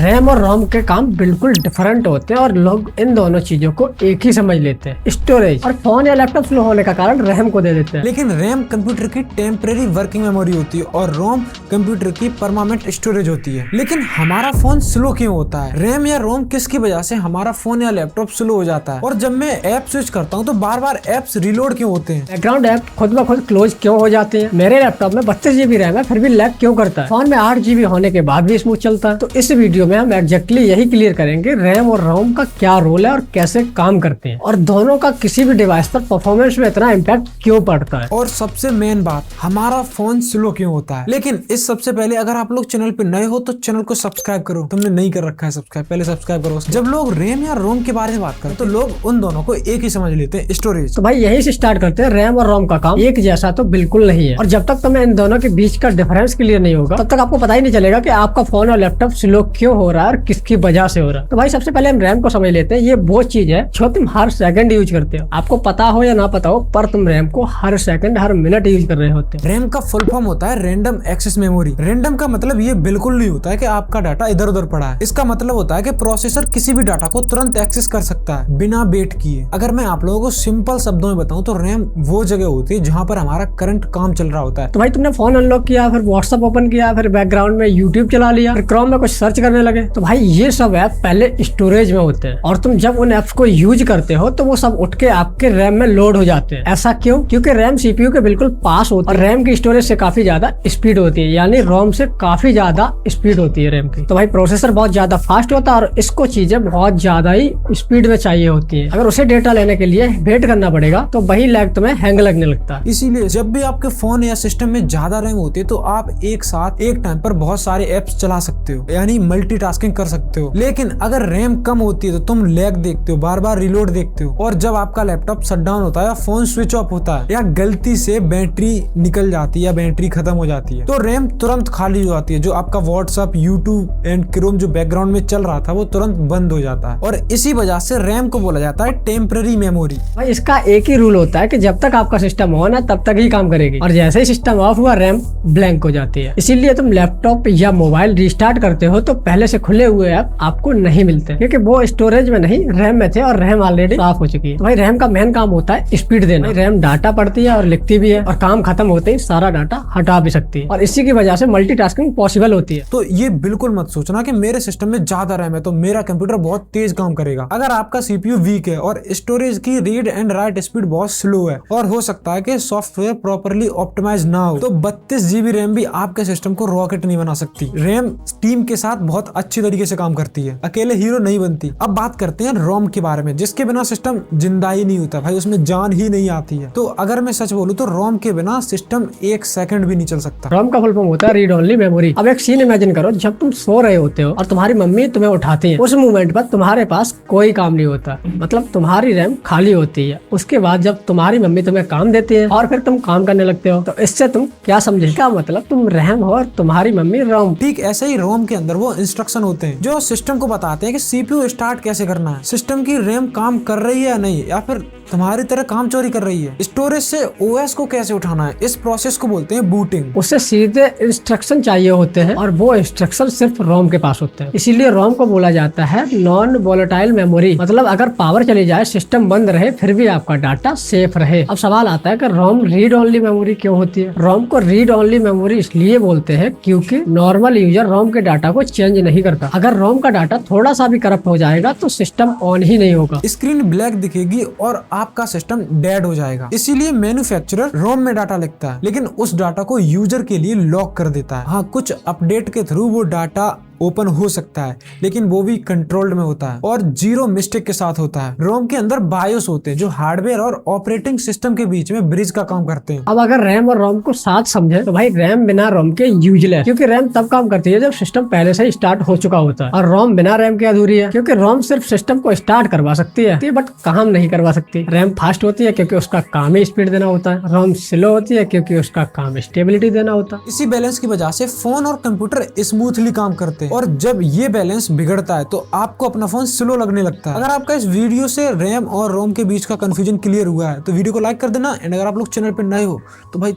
RAM और रोम के काम बिल्कुल डिफरेंट होते हैं और लोग इन दोनों चीजों को एक ही समझ लेते हैं। स्टोरेज और फोन या लैपटॉप स्लो होने का कारण रैम को दे देते हैं। लेकिन रैम कंप्यूटर की टेम्परेरी वर्किंग मेमोरी होती है और रोम कंप्यूटर की परमानेंट स्टोरेज होती है। लेकिन हमारा फोन स्लो क्यों होता है? रैम या रोम किसकी वजह से हमारा फोन या लैपटॉप स्लो हो जाता है? और जब मैं ऐप स्विच करता हूँ तो बार बार एप्स रिलोड क्यों होते हैं? बैकग्राउंड ऐप खुद ब खुद क्लोज क्यों हो जाते हैं? मेरे लैपटॉप में 32 GB रैम है फिर भी लैग क्यों करता है? फोन में 8 GB होने के बाद भी स्मूथ चलता है। तो इस वीडियो में हम एग्जैक्टली यही क्लियर करेंगे रैम और रोम का क्या रोल है और कैसे काम करते हैं और दोनों का किसी भी डिवाइस पर परफॉर्मेंस में इतना इम्पैक्ट क्यों पड़ता है। और सबसे मेन बात, हमारा फोन स्लो क्यों होता है। लेकिन इस सबसे पहले अगर आप लोग चैनल पे नए हो तो चैनल को सब्सक्राइब करो। तुमने नहीं कर रखा है सब्सक्राइब, पहले सब्सक्राइब करो। जब लोग रैम या रोम के बारे में बात करते हैं तो लोग उन दोनों को एक ही समझ लेते हैं, स्टोरेज। तो भाई यही से स्टार्ट करते हैं। रैम और रोम का काम एक जैसा तो बिल्कुल नहीं है और जब तक तुम्हें इन दोनों के बीच का डिफरेंस क्लियर नहीं होगा तब तक आपको पता ही नहीं चलेगा कि आपका फोन और लैपटॉप स्लो क्यों हो रहा है और किसकी वजह से हो रहा है। तो भाई सबसे पहले हम रैम को समझ लेते हैं। ये वो चीज है जो तुम हर सेकंड यूज करते हो, आपको पता हो या ना पता हो, पर तुम रैम को हर सेकंड हर मिनट यूज कर रहे होते हो। रैम का फुल फॉर्म होता है रैंडम एक्सेस मेमोरी। रैंडम का मतलब ये बिल्कुल नहीं होता है कि आपका डाटा इधर उधर पड़ा है। इसका मतलब होता है कि प्रोसेसर किसी भी डाटा को तुरंत एक्सेस कर सकता है बिना वेट किए। अगर मैं आप लोगों को सिंपल शब्दों में बताऊं तो रैम वो जगह होती है जहां पर हमारा करंट काम चल रहा होता है। तो भाई तुमने फोन अनलॉक किया, फिर व्हाट्सएप ओपन किया, फिर बैकग्राउंड में यूट्यूब चला लिया, फिर क्रोम में कुछ सर्च करने लगे, तो भाई ये सब ऐप पहले स्टोरेज में होते हैं और तुम जब उन ऐप्स को यूज करते हो तो वो सब उठ के आपके रैम में लोड हो जाते हैं। ऐसा क्यों? क्योंकि रैम सीपीयू के बिल्कुल पास होती है और रैम की स्टोरेज से काफी ज्यादा स्पीड होती है, यानी रोम से काफी ज्यादा स्पीड होती है रैम की। तो भाई प्रोसेसर बहुत ज्यादा फास्ट होता है और इसको चीजें बहुत ज्यादा ही स्पीड में चाहिए होती है। अगर उसे डेटा लेने के लिए वेट करना पड़ेगा तो वही लैग तुम्हें हैंग लगने लगता है। इसीलिए जब भी आपके फोन या सिस्टम में ज्यादा रैम होती है तो आप एक साथ एक टाइम पर बहुत सारे एप्स चला सकते हो, यानी मल्टीटास्किंग कर सकते हो। लेकिन अगर रैम कम होती है तो तुम लैग देखते हो, बार बार रिलोड देखते हो, और जब आपका लैपटॉप शट डाउन होता है या फोन स्विच ऑफ होता है या गलती से बैटरी निकल जाती है या बैटरी खत्म हो जाती है तो रैम तुरंत खाली हो जाती है। जो आपका व्हाट्सएप, यूट्यूब एंड क्रोम जो बैकग्राउंड में चल रहा था वो तुरंत बंद हो जाता है और इसी वजह से रैम को बोला जाता है टेम्पररी मेमोरी। भाई इसका एक ही रूल होता है कि जब तक आपका सिस्टम ऑन है तब तक ही काम करेगी और जैसे ही सिस्टम ऑफ हुआ रैम ब्लैंक हो जाती है। इसीलिए तुम लैपटॉप या मोबाइल रिस्टार्ट करते हो तो पहले से खुले हुए ऐप आपको नहीं मिलते क्योंकि वो स्टोरेज में नहीं रैम में थे और रैम ऑलरेडी साफ हो चुकी है। तो भाई रैम का मेन काम होता है स्पीड देना। रैम डाटा पढ़ती है और लिखती भी है और काम खत्म होते ही सारा डाटा हटा भी सकती है और इसी की वजह से मल्टीटास्किंग पॉसिबल होती है। तो ये बिल्कुल मत सोचना कि मेरे सिस्टम में ज्यादा रैम है तो मेरा कंप्यूटर बहुत तेज काम करेगा। अगर आपका सीपीयू वीक है और स्टोरेज की रीड एंड राइट स्पीड बहुत स्लो है और हो सकता है कि सॉफ्टवेयर प्रॉपर्ली ऑप्टिमाइज ना हो तो 32 GB रैम भी आपके सिस्टम को रॉकेट नहीं बना सकती। रैम टीम के साथ बहुत अच्छी तरीके से काम करती है, अकेले हीरो नहीं बनती। अब बात करते हैं रोम के बारे में, जिसके बिना सिस्टम जिंदा ही नहीं होता भाई, उसमें जान ही नहीं आती है। तो अगर मैं सच बोलूं तो रोम के बिना सिस्टम एक सेकंड भी नहीं चल सकता। रोम का फुल फॉर्म होता है रीड ओनली मेमोरी। अब एक सीन इमेजिन करो, जब तुम सो रहे होते हो और तुम्हारी मम्मी तुम्हें उठाती है, उस मोमेंट पर तुम्हारे पास कोई काम नहीं होता, मतलब तुम्हारी रैम खाली होती है। उसके बाद जब तुम्हारी मम्मी तुम्हें काम देती है और फिर तुम काम करने लगते हो तो इससे तुम क्या समझे? क्या मतलब तुम रैम हो और तुम्हारी मम्मी रोम। ठीक ऐसे ही रोम के अंदर वो इंस्ट्रक्शन होते हैं जो सिस्टम को बताते हैं कि सीपीयू स्टार्ट कैसे करना है, सिस्टम की रैम काम कर रही है या नहीं, या फिर तुम्हारी तरह काम चोरी कर रही है, स्टोरेज से ओएस को कैसे उठाना है। इस प्रोसेस को बोलते हैं बूटिंग। उससे सीधे इंस्ट्रक्शन चाहिए होते हैं और वो इंस्ट्रक्शन सिर्फ रोम के पास होते हैं। इसीलिए रोम को बोला जाता है नॉन वोलेटाइल मेमोरी, मतलब अगर पावर चली जाए, सिस्टम बंद रहे, फिर भी आपका डाटा सेफ रहे। अब सवाल आता है कि रोम रीड ओनली मेमोरी क्यों होती है? रोम को रीड ओनली मेमोरी इसलिए बोलते हैं क्योंकि नॉर्मल यूजर रोम के डाटा को चेंज नहीं करता। अगर रोम का डाटा थोड़ा सा भी करप्ट हो जाएगा तो सिस्टम ऑन ही नहीं होगा, स्क्रीन ब्लैक दिखेगी और आपका सिस्टम डेड हो जाएगा। इसीलिए मैन्युफैक्चरर रोम में डाटा लिखता है लेकिन उस डाटा को यूजर के लिए लॉक कर देता है। हाँ, कुछ अपडेट के थ्रू वो डाटा ओपन हो सकता है लेकिन वो भी कंट्रोल्ड में होता है और जीरो मिस्टेक के साथ होता है। रोम के अंदर बायोस होते हैं जो हार्डवेयर और ऑपरेटिंग सिस्टम के बीच में ब्रिज का काम करते हैं। अब अगर रैम और रोम को साथ समझे तो भाई रैम बिना रोम के यूजलेस, क्योंकि रैम तब काम करती है जब सिस्टम पहले से ही स्टार्ट हो चुका होता है, और रोम बिना रैम के अधूरी है क्योंकि रोम सिर्फ सिस्टम को स्टार्ट करवा सकती है बट काम नहीं करवा सकती। रैम फास्ट होती है क्योंकि उसका काम ही स्पीड देना होता है, रोम स्लो होती है क्योंकि उसका काम स्टेबिलिटी देना होता है। इसी बैलेंस की वजह से फोन और कंप्यूटर स्मूथली काम करते हैं और जब ये बैलेंस बिगड़ता है तो आपको अपना फोन स्लो लगने लगता है। अगर आपका इस वीडियो से रैम और रोम के बीच का कंफ्यूजन क्लियर हुआ है तो वीडियो को लाइक कर देना एंड अगर आप लोग चैनल पे नए हो तो भाई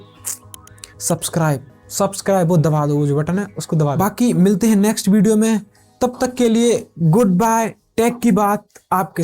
सब्सक्राइब वो दबा दो, वो जो बटन है उसको दबा दो। बाकी मिलते हैं नेक्स्ट वीडियो में। तब तक के लिए गुड बाय। टेक की बात आपके